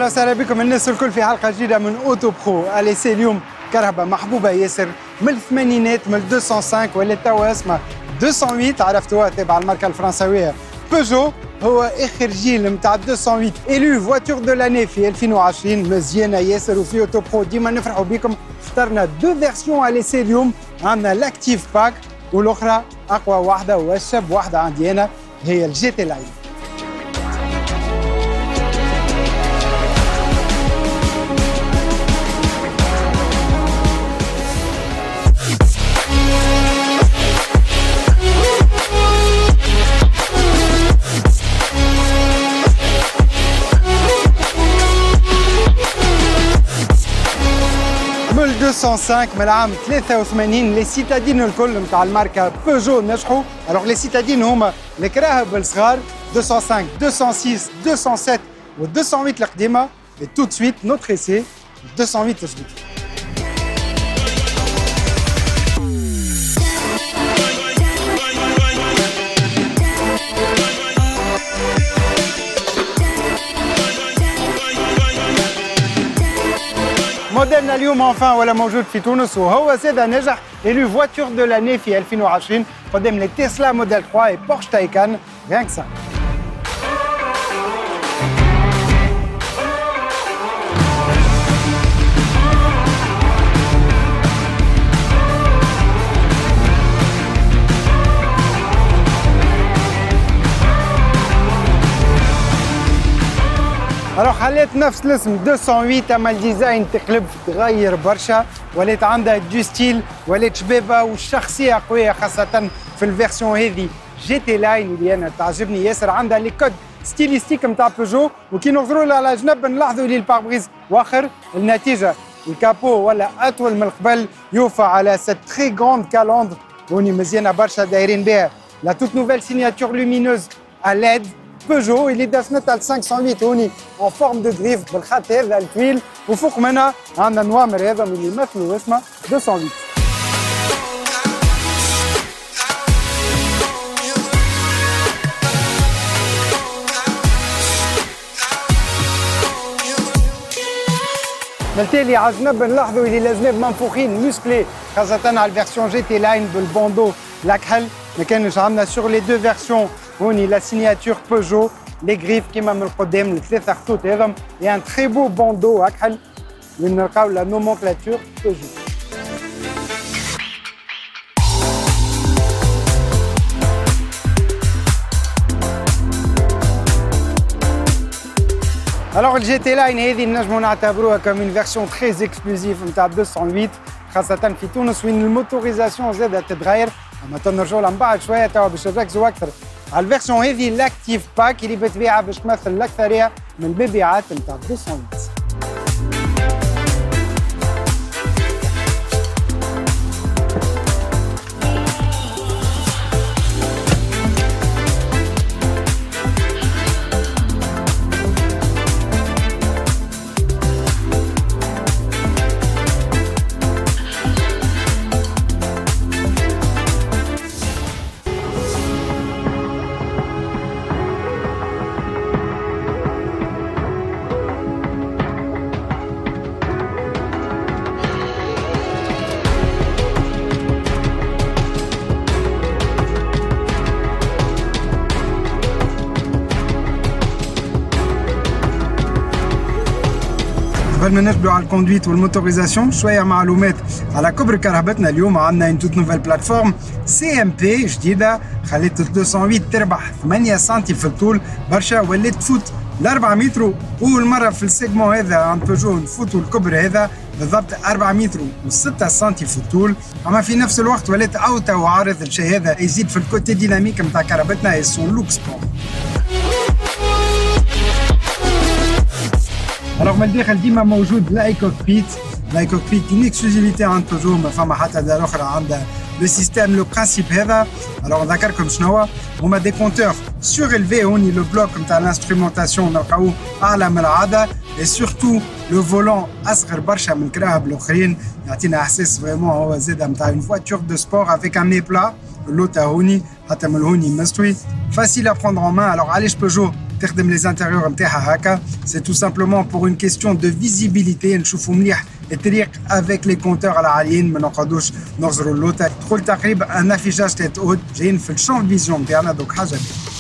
اهلا وسهلا بكم الناس الكل في حلقه جديده من اوتو برو. اليسي اليوم كهرباء محبوبه ياسر من الثمانينات، من 205 ولا توا اسمها 208 عرفتوها تابعه الماركه الفرنسويه بيجو. هو اخر جيل نتاع 208 الو فواتور دو لاني في 2020. مزيانه ياسر، وفي اوتو برو ديما نفرحوا بكم. اخترنا دو فيرسيون اليسي اليوم، عندنا لاكتيف باك والاخرى اقوى واحده واشب واحده عندي انا هي الجي تي لاين. من 205 من العام 83 لي سيتادين الكل نتاع الماركه بيجو نجحوا. الوغ لي سيتادين هما الكراهب الصغار 205 206 207 و 208 القديمه. et tout de suite notre essai 208 الجديد. موديلنا اليوم انفان ولا موجود في تونس، وهو زاد نجح الو فواتور دو لاني في 2020 قدام لي تسلا موديل 3 و بورش تايكان. rien que ça. الوغ خليت نفس الاسم 208 اما الديزاين تقلب تغير برشا، ولات عندها دو ستيل، ولات شبابه والشخصيه قويه خاصه في الفيرسيون هذه جي تي لاين اللي انا تعجبني ياسر. عندها لي كود ستيليستيك نتاع بيجو، وكي ننظروا لها على جنب نلاحظوا لي الباربريز واخر. النتيجه الكابو ولا اطول من قبل، يوفى على سيت تري غروند كالوندر وني مزيانه برشا دايرين بها لا توت نوفيل سيناتور لومينوز ا ليد بيجو اللي دفنتها ل 508 هوني اون فورم دو غريف بالخط هذا الطويل، وفوق منها عندنا نوامر هذا اللي يمثلوا اسمه 208. بالتالي على الجنب نلاحظوا اللي الأذناب منفوخين مسكلي خاصة على الفيرسيون جي تي لاين بالبوندو الأكحل. ما كانش عندنا سور لي دو فيرسيون هوني لا سيناتور بيجو لي غريف كيما من القدام الثلاثة خطوط هذم، اي ان تري بو بوندو أكحل وين نلقاو لا نومونكلاتور بيجو. Alors الجي تي لاين هذه نجموا نعتبروها كم اون فيرسيون تري اكسكلوزيف نتاع 208 خاصة في تونس وين الموتوريزاسيون زادت تتغير. اما تنرجعوا لها من بعد شويه توا باش نركزوا اكثر على الفيرسيون هذه لاكتيف باك اللي بتبيعها باش تمثل الاكثريه من المبيعات نتاع 208. قبل ما نرجعوا على الكوندويت والموتوريزاسيون شويه معلومات على كبر كرهبتنا. اليوم عندنا ان توت نوفيل بلاتفورم سي ام بي جديده خلت 208 تربح 8 سنتي في الطول برشا، ولات تفوت ل 4 متر. اول مره في السيجمون هذا عند بيجو نفوتوا الكبر هذا بالضبط 4 متر و6 سنتي في الطول. اما في نفس الوقت ولات اوتا وعارض الشيء هذا يزيد في الكوتي ديناميك نتاع كرهبتنا اي سون لوك سبور. الوغ من الداخل ديما موجود لاي كوكبيت. لاي كوكبيت اون اكسكلوزيفيتي عند بيجو، ما فما حتى دار اخرى عندها لو سيستيم لو برانسيب هذا. الوغ نذكركم شنو هما دي كونتور سور الفي هوني لو بلوك نتاع الانسترومونتاسيون نلقاوه اعلى من العاده، اي سورتو لو فولون اصغر برشا من الكراهب الاخرين، يعطينا احساس فريمون هو زاده نتاع اون فواتور دو سبور افيك ان مي بلا. اللوتا هوني حتى من الهوني مستوي فاسيل ا بروندر ان مان. الوغ علاش بيجو تخدم les intérieurs نتاعها هكا. C'est tout simplement pour une question de visibilité. نشوفوا مليح الطريق avec les compteurs العاليين، ما نقعدوش نغزروا اللوطة. تدخل تقريبا ان افيشاج تيت اوت جايين في الشون فيزيون نتاعنا، دوك حاجة بيه.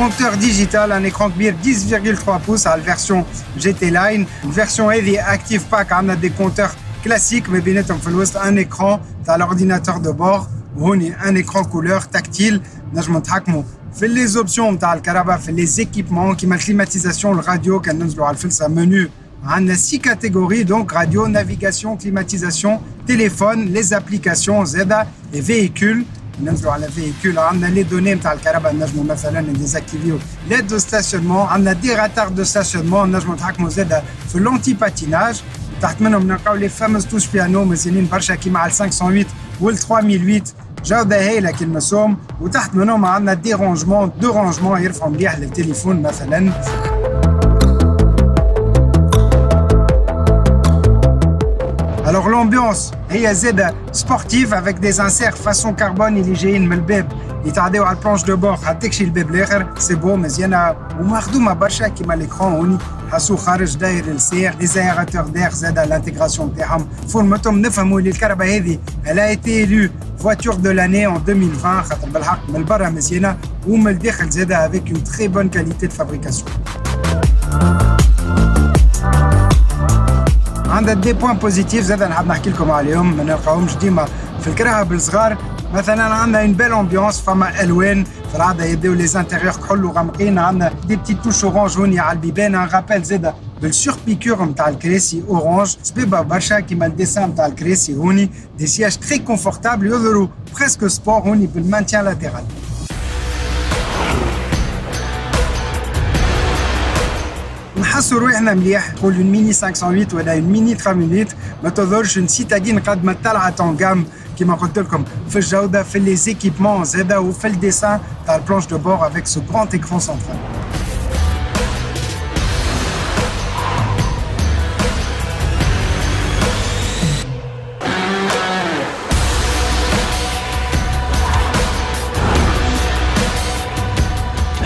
Compteur digital, un écran كبير 10,3 pouces à la version GT Line. La version Heavy Active Pack, on a des compteurs classiques, mais bien évidemment, في الوسط un écran, t'as l'ordinateur de bord, وهوني un écran couleur tactile, نجمو نتحكمو في les options نتاع الكهرباء، في les équipements كيما الكليماتيزاسيون، الراديو كان ننزلوا على الفلسة منو. On a 6 catégories, donc radio, navigation, climatisation, téléphone, les applications, ZEDA et véhicules. ننزلوا على فيكول، عندنا لي دوني نتاع الكهرباء، نجموا مثلا نديزاكتيفيو ليد دو ستاسيونمون، عندنا دي راتار دو ستاسيونمون، نجموا نتحكموا زاده في اللونتي باتيناج. تحت منهم نلقاو لي فاموس توش بيانو مزيانين برشا كيما على 508 وال 3008 جوده هايله كي المسوم. وتحت منهم عندنا دي رونجمون، دو رونجمون يرفعوا مليح للتليفون مثلا. Alors l'ambiance هي زاده sportive avec des inserts façon carbone اللي جايين من الباب يتعداو على البلانش دو بور حتى تكشي الباب الاخر. سي بو مزيانه ومخدومه برشا كيما ليكرون هوني حاسو خارج داير السير. لي زيراتور دير زاده الانتيغراسيون تاعهم فورمتهم. نفهموا اللي الكهرباء هذه elle a été élue voiture de l'année en 2020 خاطر بالحق من برا مزيانه ومن الداخل زاده avec une très bonne qualité de fabrication. عندها دي بوان بوزيتيف زاد نحب نحكي لكم عليهم، ما نلقاهمش ديما في الكراهه بالصغار. مثلا عندنا اون بيل امبيونس، فما الوان في العاده يبداو لي زانتيريور كحل وغامقين. عندنا دي بتي توش اورانج هوني على البيبان، ان رابيل زاده بالسوربيكور نتاع الكراسي اورانج صبيبه برشا كيما الديسان نتاع الكراسي هوني. دي سياج تري كونفورتابل يظهروا بريسك سبور هوني بالمانتيان لاتيرال. نحسوا روحنا مليح. تقول اون ميني 508 ولا اون ميني 3008 ما تظهرش اون سيتادين قد ما طلعت طون جام كيما قلت لكم في الجوده، في لي زيكيبمون زاده وفي الديسان تاع البلانش دو بور افيك سو غراند ايكران سنترال.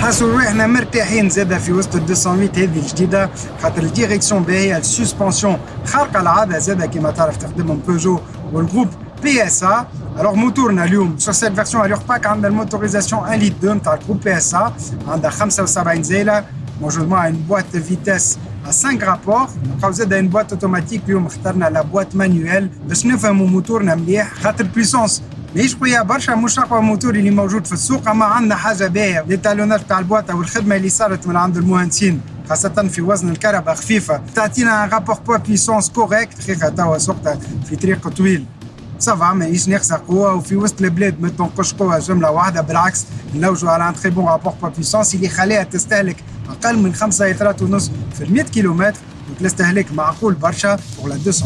حاسوا روحنا مرتاحين زاده في وسط ال 208 هذه الجديده، خاطر الديريكسيون باهيه، السسبونسيون خارقه العاده زاده كيما تعرف تخدمهم بيجو والجروب بي اس ا. الوغ موتورنا اليوم سور سيت فيرسيون اليور باك عندنا الموتوريزاسيون 1 لتر 2 نتاع الجروب بي اس ا، عندها 75 زايله موجود معها اون بواط فيتاس à 5 rapports. نلقاو زاده اون بواط اوتوماتيك، اليوم اخترنا لا بواط مانيوال باش نفهموا موتورنا مليح، خاطر بويسونس ماهيش قويه برشا، مش اقوى موتور اللي موجود في السوق. اما عندنا حاجه باهيه، ليتالوناج تاع البواطه والخدمه اللي صارت من عند المهندسين خاصه في وزن الكهرباء خفيفه تعطينا رابور بوا بويسونس كوريكت. دقيقه توا سوقتها في طريق طويل صافا ماهيش ناقصه قوه، وفي وسط البلاد ما تنقصش قوه جمله واحده، بالعكس نلوجوا على ان تري بون رابور بوا بويسونس اللي خلاها تستهلك اقل من 5 لترات ونص في 100 كيلومتر، والاستهلاك معقول برشا pour la 200 متر.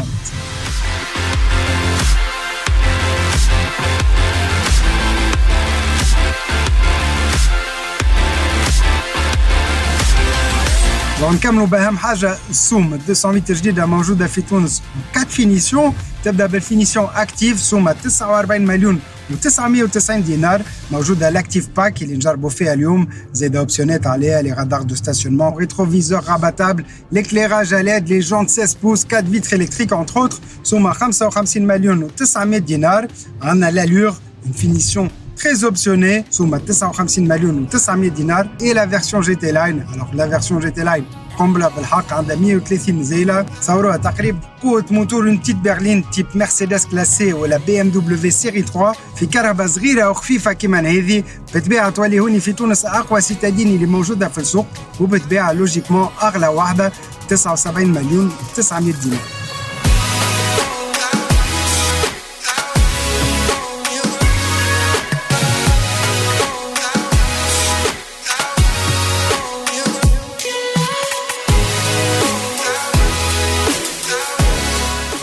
ونكملوا باهم حاجه السوم 208 جديده موجوده في تونس 4 فينيسيون. تبدا بالفينيسيون اكتيف سومه 49 مليون و990 دينار، موجوده الاكتيف باك اللي نجربوا فيها اليوم، زايده اوبسيونات عليها لي رادار دو ستاسيونمون، ريتروفيزور راباتابل، ليكليراج اليد، لي جونت 16 بوس، 4 فيتر الكتريك انتر اوتر، سومه 55 مليون و900 دينار. عندنا لالور une finition très optionnée, somme 59 millions ou 900 dinars, et la version GT Line. Alors la version GT Line قنبله بالحق عندها 130 زايله، تصوروها تقريبا قوه موتور اون تيت برلين تيب مرسيدس كلاسي ولا بي ام دبليو سيري 3 في كهرباء صغيره وخفيفه كيما هذه. بالطبيعه تولي هوني في تونس اقوى سيتادين اللي موجوده في السوق، وبالطبيعه لوجيكمون اغلى واحده 79 مليون و900 دينار.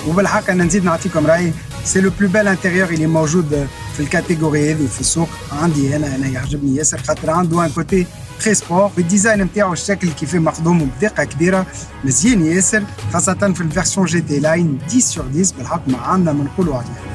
وبالحق انا نزيد نعطيكم رايي، سي لو بلو بيل انتيريور اللي موجود في الكاتيجوري هذه في السوق. عندي انا يعجبني ياسر خاطر عنده ان كوتي تري سبور. الديزاين نتاعو الشكل كيف مخدوم بدقه كبيره، مزيان ياسر، خاصه في الفيرسيون جي تي لاين 10 sur 10 بالحق ما عندنا ما نقولوا عليه.